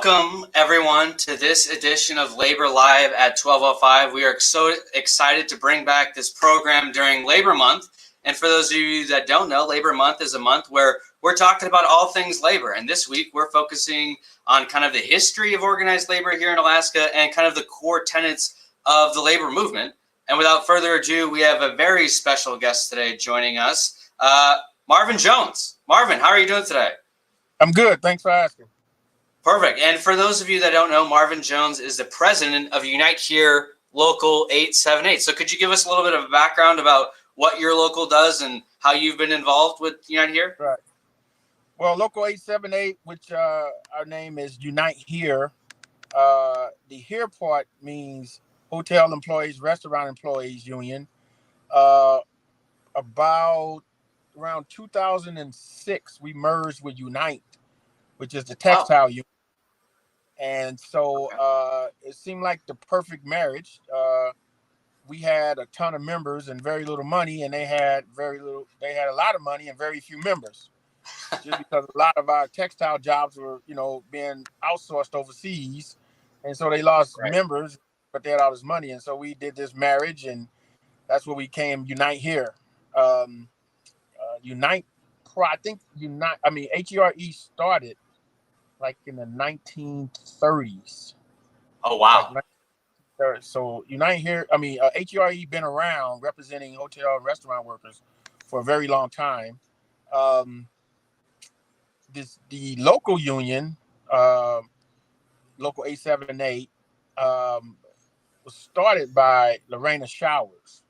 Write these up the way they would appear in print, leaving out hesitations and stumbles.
welcome everyone to this edition of Labor Live at 12:05. We are so excited to bring back this program during Labor Month. And for those of you that don't know, Labor Month is a month where we're talking about all things labor. And this week we're focusing on kind of the history of organized labor here in Alaska and kind of the core tenets of the labor movement. And without further ado, we have a very special guest today joining us, Marvin Jones. Marvin, how are you doing today? I'm good. Thanks for asking. Perfect. And for those of you that don't know, Marvin Jones is the president of Unite Here Local 878. So could you give us a little bit of a background about what your local does and how you've been involved with Unite Here? Right. Well, Local 878, which our name is Unite Here. The here part means Hotel Employees, Restaurant Employees Union. About around 2006, we merged with Unite, which is the textile union. And so it seemed like the perfect marriage. We had a ton of members and very little money, and they had a lot of money and very few members. Just because a lot of our textile jobs were, being outsourced overseas. And so they lost members, but they had all this money. And so we did this marriage, and that's where we came Unite Here. HERE started like in the 1930s. Oh, wow. So Unite Here, HERE been around representing hotel and restaurant workers for a very long time. The local union, Local 878, was started by Lorena Showers.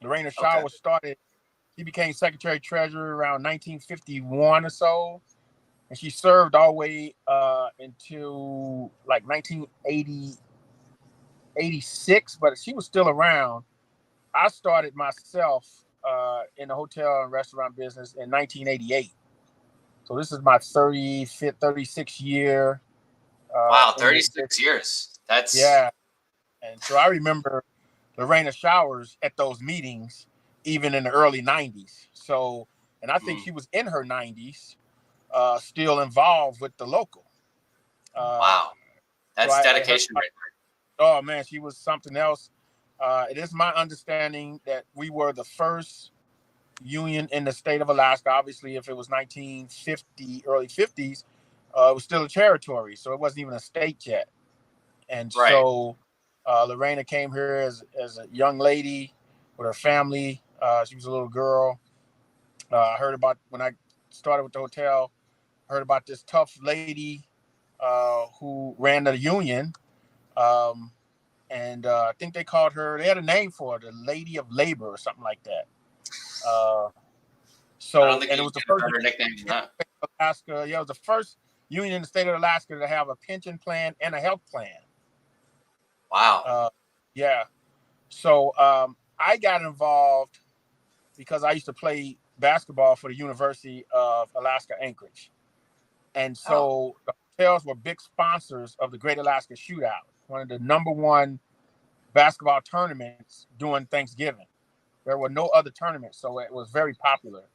Lorena Showers started, she became Secretary Treasurer around 1951 or so. And she served all the way until like 1986, but she was still around. I started myself in the hotel and restaurant business in 1988. So this is my 36th year. Wow, 36 years. Yeah. And so I remember Lorena Showers at those meetings, even in the early 90s. So, and I think she was in her 90s. Still involved with the local. Wow. That's dedication right there. Oh, man, she was something else. It is my understanding that we were the first union in the state of Alaska. Obviously, if it was 1950, early 50s, it was still a territory, so it wasn't even a state yet. And so Lorena came here as a young lady with her family. She was a little girl. I heard about, when I started with the hotel, heard about this tough lady who ran the union. And I think they called her, they had a name for her, the Lady of Labor or something like that. It was the first nickname in Alaska. Yeah, it was the first union in the state of Alaska to have a pension plan and a health plan. Wow. Yeah. So I got involved because I used to play basketball for the University of Alaska Anchorage. And so the hotels were big sponsors of the Great Alaska Shootout, one of the #1 basketball tournaments during Thanksgiving. There were no other tournaments, so it was very popular.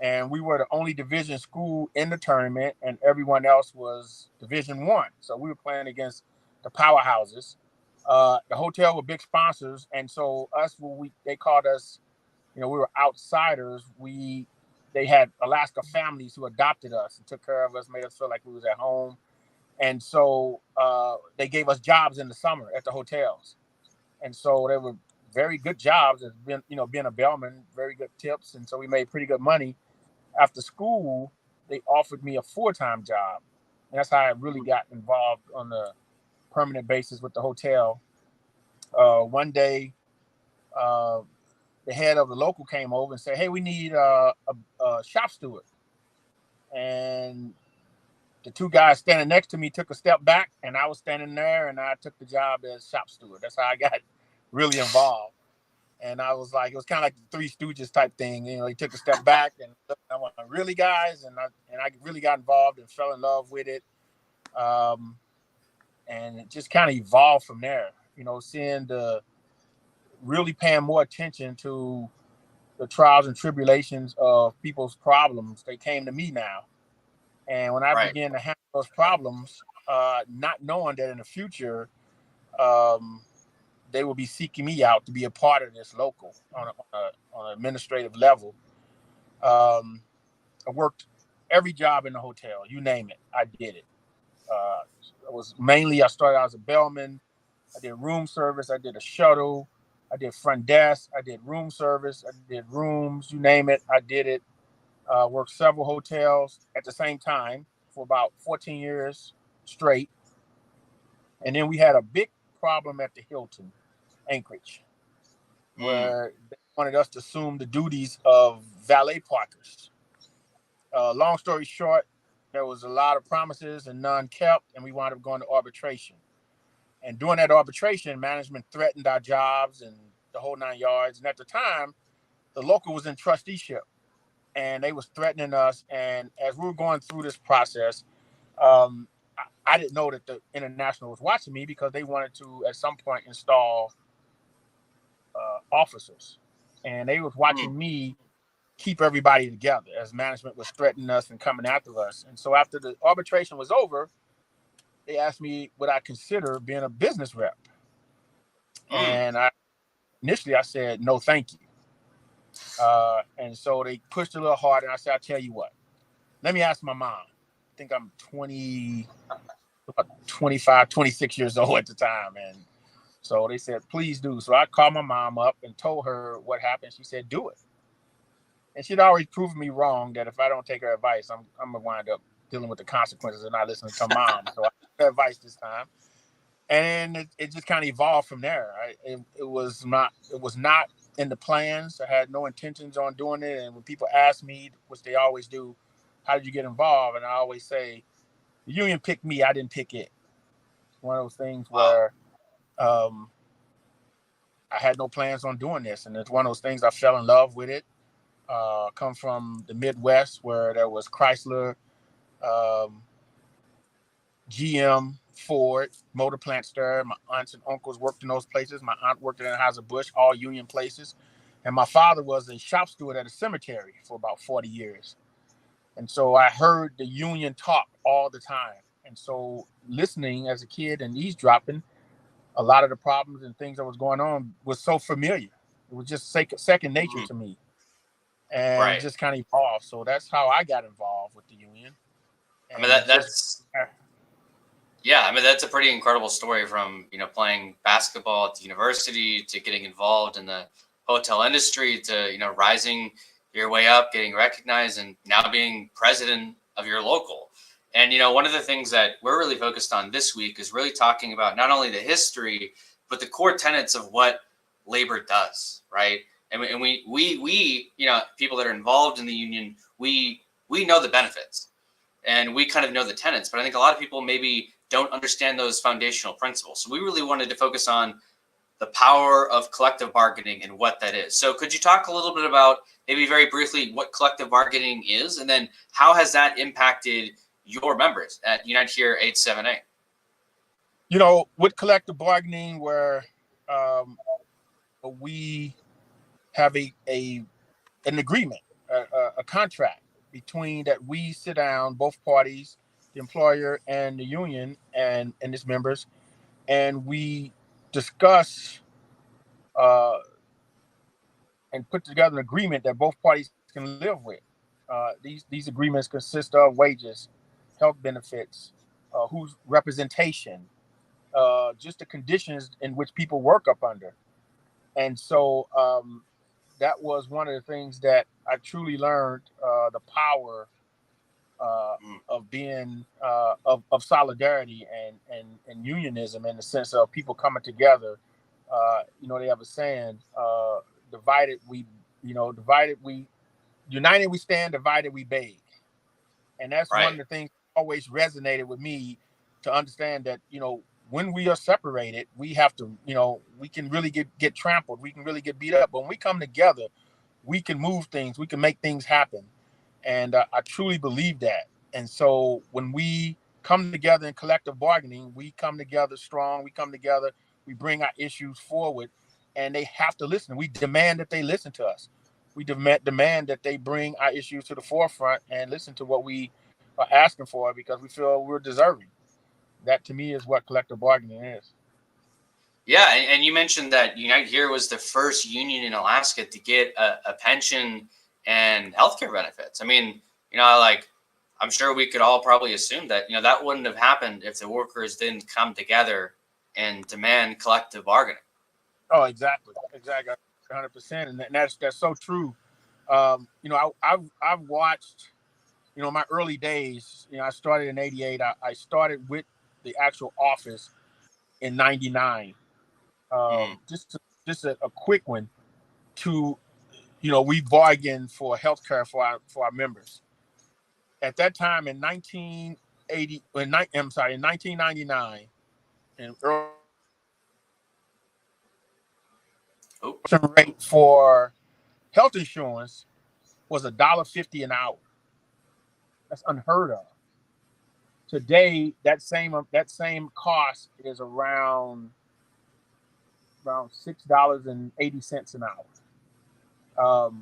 And we were the only division school in the tournament, and everyone else was Division I. So we were playing against the powerhouses. The hotel were big sponsors, and so they called us, we were outsiders. They had Alaska families who adopted us and took care of us, made us feel like we was at home. And so they gave us jobs in the summer at the hotels. And so they were very good jobs as being a bellman, very good tips. And so we made pretty good money. After school, they offered me a full-time job. And that's how I really got involved on a permanent basis with the hotel. One day, the head of the local came over and said, "Hey, we need a shop steward." And the two guys standing next to me took a step back, and I was standing there, and I took the job as shop steward. That's how I got really involved. And I was like, it was kind of like the Three Stooges type thing. He took a step back and looked, I went, "Really, guys?" And I really got involved and fell in love with it. And it just kind of evolved from there. Seeing really paying more attention to the trials and tribulations of people's problems. They came to me now. And when I began to handle those problems, not knowing that in the future they will be seeking me out to be a part of this local on an administrative level. I worked every job in the hotel, you name it, I did it. I started out as a bellman. I did room service. I did a shuttle. I did front desk. I did room service. I did rooms. You name it, I did it. Worked several hotels at the same time for about 14 years straight. And then we had a big problem at the Hilton, Anchorage, where they wanted us to assume the duties of valet parkers. Long story short, there was a lot of promises and none kept, and we wound up going to arbitration. And during that arbitration, management threatened our jobs and the whole 9 yards. And at the time, the local was in trusteeship, and they was threatening us. And as we were going through this process, I didn't know that the international was watching me because they wanted to, at some point, install officers. And they was watching me keep everybody together as management was threatening us and coming after us. And so after the arbitration was over, they asked me would I consider being a business rep. And initially I said, no, thank you. And so they pushed a little harder. And I said, I'll tell you what, let me ask my mom. I think I'm 25, 26 years old at the time. And so they said, please do. So I called my mom up and told her what happened. She said, do it. And she'd always proven me wrong that if I don't take her advice, I'm going to wind up dealing with the consequences of not listening to mom. So I took her advice this time. And it just kind of evolved from there. It was not in the plans. I had no intentions on doing it. And when people ask me, which they always do, how did you get involved? And I always say, the union picked me. I didn't pick it. It's one of those things where I had no plans on doing this. And it's one of those things I fell in love with it. Come from the Midwest where there was Chrysler, GM, Ford, motor plants there. My aunts and uncles worked in those places. My aunt worked in Anheuser-Busch, all union places. And my father was a shop steward at a cemetery for about 40 years. And so I heard the union talk all the time. And so listening as a kid and eavesdropping, a lot of the problems and things that was going on was so familiar. It was just second nature to me. And just kind of evolved. So that's how I got involved with the union. And that's a pretty incredible story from, playing basketball at the university to getting involved in the hotel industry to, rising your way up, getting recognized, and now being president of your local. And, one of the things that we're really focused on this week is really talking about not only the history, but the core tenets of what labor does, right? And we people that are involved in the union, we know the benefits and we kind of know the tenets, but I think a lot of people maybe don't understand those foundational principles. So we really wanted to focus on the power of collective bargaining and what that is. So could you talk a little bit about, maybe very briefly, what collective bargaining is, and then how has that impacted your members at United Here 878? With collective bargaining, where we have an agreement, a contract between that we sit down, both parties, the employer and the union and its members, and we discuss and put together an agreement that both parties can live with. These agreements consist of wages, health benefits, whose representation, just the conditions in which people work up under. And so that was one of the things that I truly learned, the power of being of solidarity and unionism, in the sense of people coming together. They have a saying, united we stand, divided we beg. And that's one of the things that always resonated with me, to understand that, when we are separated, we have to, we can really get trampled. We can really get beat up. But when we come together, we can move things. We can make things happen. And I truly believe that. And so when we come together in collective bargaining, we come together strong. We come together. We bring our issues forward, and they have to listen. We demand that they listen to us. We demand that they bring our issues to the forefront and listen to what we are asking for, because we feel we're deserving. that to me is what collective bargaining is. Yeah, and you mentioned that Unite Here was the first union in Alaska to get a pension and healthcare benefits. I mean, like I'm sure we could all probably assume that that wouldn't have happened if the workers didn't come together and demand collective bargaining. Oh, exactly, 100%, and that's so true. I've watched, my early days. I started in '88. I started with the actual office in '99. Mm. Just a quick one to, we bargained for health care for our members. At that time in 1980, in 1999, and early Oh, rate for health insurance was $1.50 an hour. That's unheard of. Today, that same cost is around $6.80 an hour.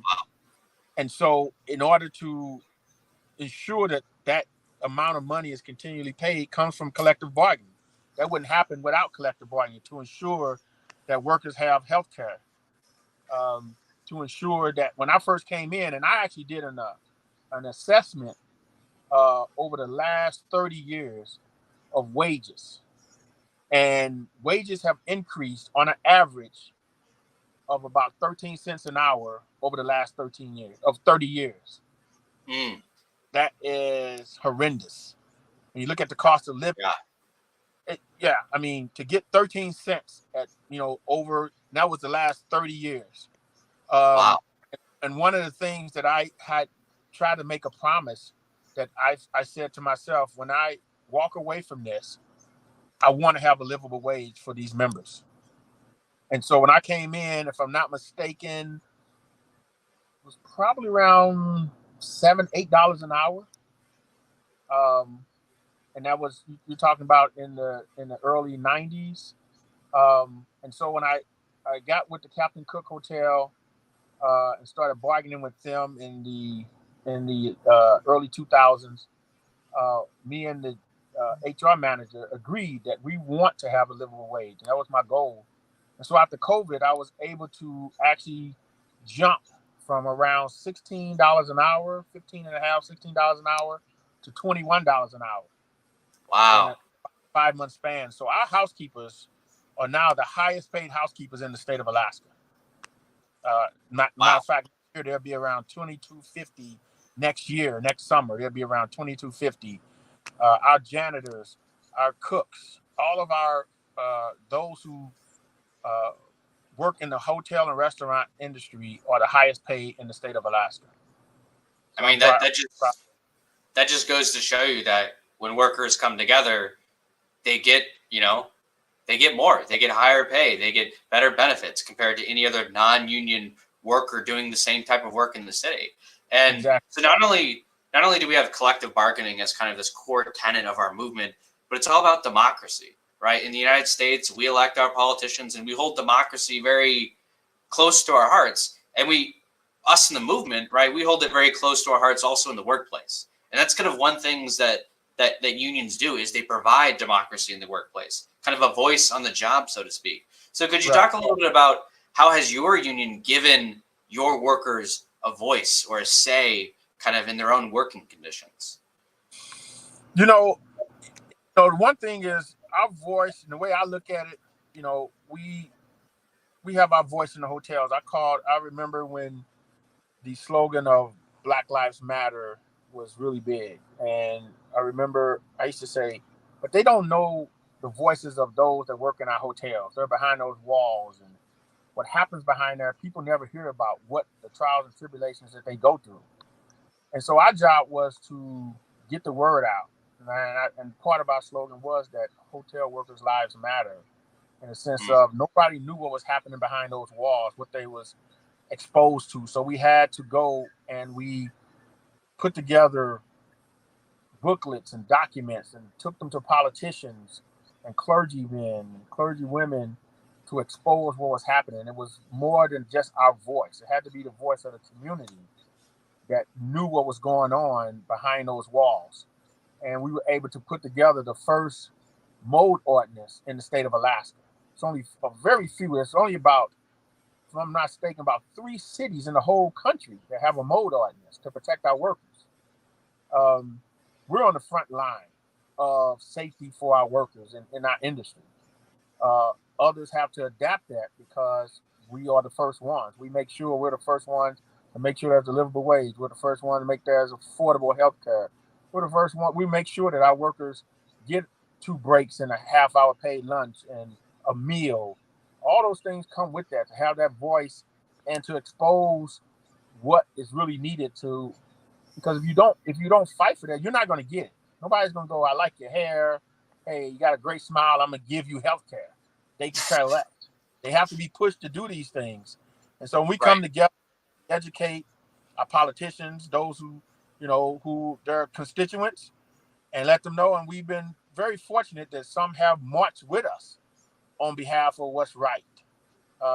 And so, in order to ensure that amount of money is continually paid, comes from collective bargaining. That wouldn't happen without collective bargaining, to ensure that workers have health care, to ensure that when I first came in, and I actually did an assessment over the last 30 years of wages, and wages have increased on an average of about 13 cents an hour over the last 30 years. mm. That is horrendous. When you look at the cost of living, Yeah. yeah, I mean, to get 13 cents at, over, that was the last 30 years. Wow. And one of the things that I had tried to make a promise, that I said to myself, when I walk away from this, I want to have a livable wage for these members. And so when I came in, if I'm not mistaken, it was probably around $7, $8 an hour. Um, and that was, you're talking about in the early '90s. And so when I got with the Captain Cook Hotel, and started bargaining with them in the early 2000s, me and the HR manager agreed that we want to have a livable wage, and that was my goal. And so after COVID, I was able to actually jump from around $16 an hour, 15 and a half, $16 an hour, to $21 an hour in Wow. a 5-month span. So our housekeepers are now the highest paid housekeepers in the state of Alaska. Matter Wow. of fact, there'll be around 2250 next summer. There'll be around 2250. Our janitors, our cooks, all of our those who uh, work in the hotel and restaurant industry are the highest paid in the state of Alaska. I So mean, that just goes to show you that when workers come together, they get, they get more. They get higher pay. They get better benefits compared to any other non-union worker doing the same type of work in the city. And Exactly. so not only do we have collective bargaining as kind of this core tenet of our movement, but it's all about democracy, right? In the United States, we elect our politicians and we hold democracy very close to our hearts. And us in the movement, right, we hold it very close to our hearts also in the workplace. And that's kind of one things that unions do, is they provide democracy in the workplace, kind of a voice on the job, so to speak. So could you Right. talk a little bit about how has your union given your workers a voice or a say kind of in their own working conditions? You know, so the one thing is our voice, and the way I look at it, we have our voice in the hotels. I remember when the slogan of Black Lives Matter was really big. And I remember I used to say, but they don't know the voices of those that work in our hotels. They're behind those walls. And what happens behind there, people never hear about what the trials and tribulations that they go through. And so our job was to get the word out. And part of our slogan was that hotel workers' lives matter, in a sense Mm. of nobody knew what was happening behind those walls, what they was exposed to. So we had to go and we put together booklets and documents and took them to politicians and clergymen and clergywomen to expose what was happening. It was more than just our voice. It had to be the voice of the community that knew what was going on behind those walls. And we were able to put together the first mode ordinance in the state of Alaska. It's only a very few. It's only about, if I'm not mistaken, about 3 cities in the whole country that have a mode ordinance to protect our workers. We're on the front line of safety for our workers in our industry. Others have to adapt that because we are the first ones. We make sure we're the first ones to make sure there's a livable wage. We're the first one to make there's affordable health care. We're the first one. We make sure that our workers get 2 breaks and a half-hour paid lunch and a meal. All those things come with that, to have that voice and to expose what is really needed to, because if you don't fight for that, you're not going to get it. Nobody's going to go, I like your hair. Hey, you got a great smile. I'm going to give you health care. They can tell that. They have to be pushed to do these things. And so when we come together, educate our politicians, those who, who their constituents, and let them know. And we've been very fortunate that some have marched with us on behalf of what's right.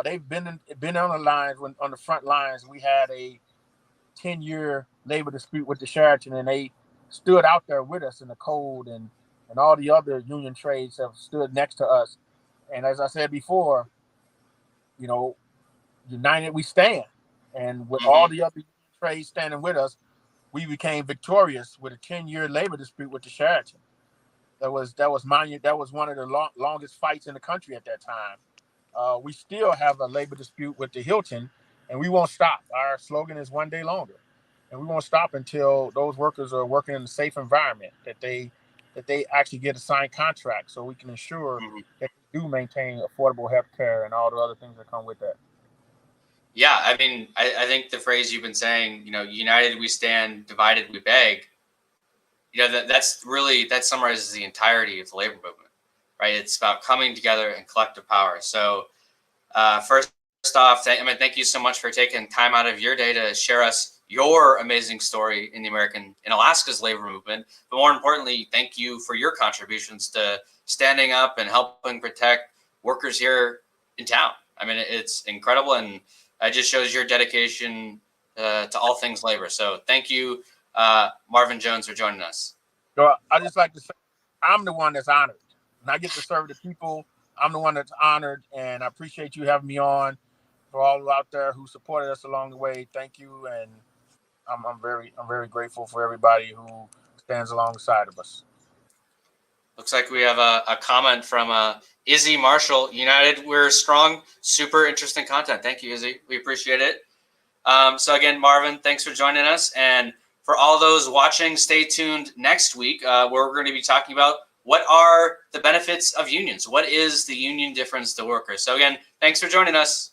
They've been on the lines, on the front lines. We had a 10-year labor dispute with the Sheraton, and they stood out there with us in the cold, and all the other union trades have stood next to us. And as I said before, united we stand. And with all the other trades standing with us, we became victorious with a 10-year labor dispute with the Sheraton. That was one of the longest fights in the country at that time. We still have a labor dispute with the Hilton, and we won't stop. Our slogan is one day longer, and we won't stop until those workers are working in a safe environment, that they actually get a signed contract, so we can ensure that they do maintain affordable health care and all the other things that come with that. Yeah, I mean, I think the phrase you've been saying, united we stand, divided we beg, that summarizes the entirety of the labor movement, right? It's about coming together and collective power. So first off, thank you so much for taking time out of your day to share us your amazing story in Alaska's labor movement. But more importantly, thank you for your contributions to standing up and helping protect workers here in town. I mean, it's incredible, and it just shows your dedication to all things labor. So thank you, Marvin Jones, for joining us. So I just like to say, I'm the one that's honored, and I get to serve the people. I'm the one that's honored, and I appreciate you having me on. For all out there who supported us along the way, thank you, and I'm very grateful for everybody who stands alongside of us. Looks like we have a comment from Izzy Marshall. United, we're strong. Super interesting content. Thank you, Izzy. We appreciate it. So again, Marvin, thanks for joining us. And for all those watching, stay tuned next week where we're going to be talking about what are the benefits of unions? What is the union difference to workers? So again, thanks for joining us.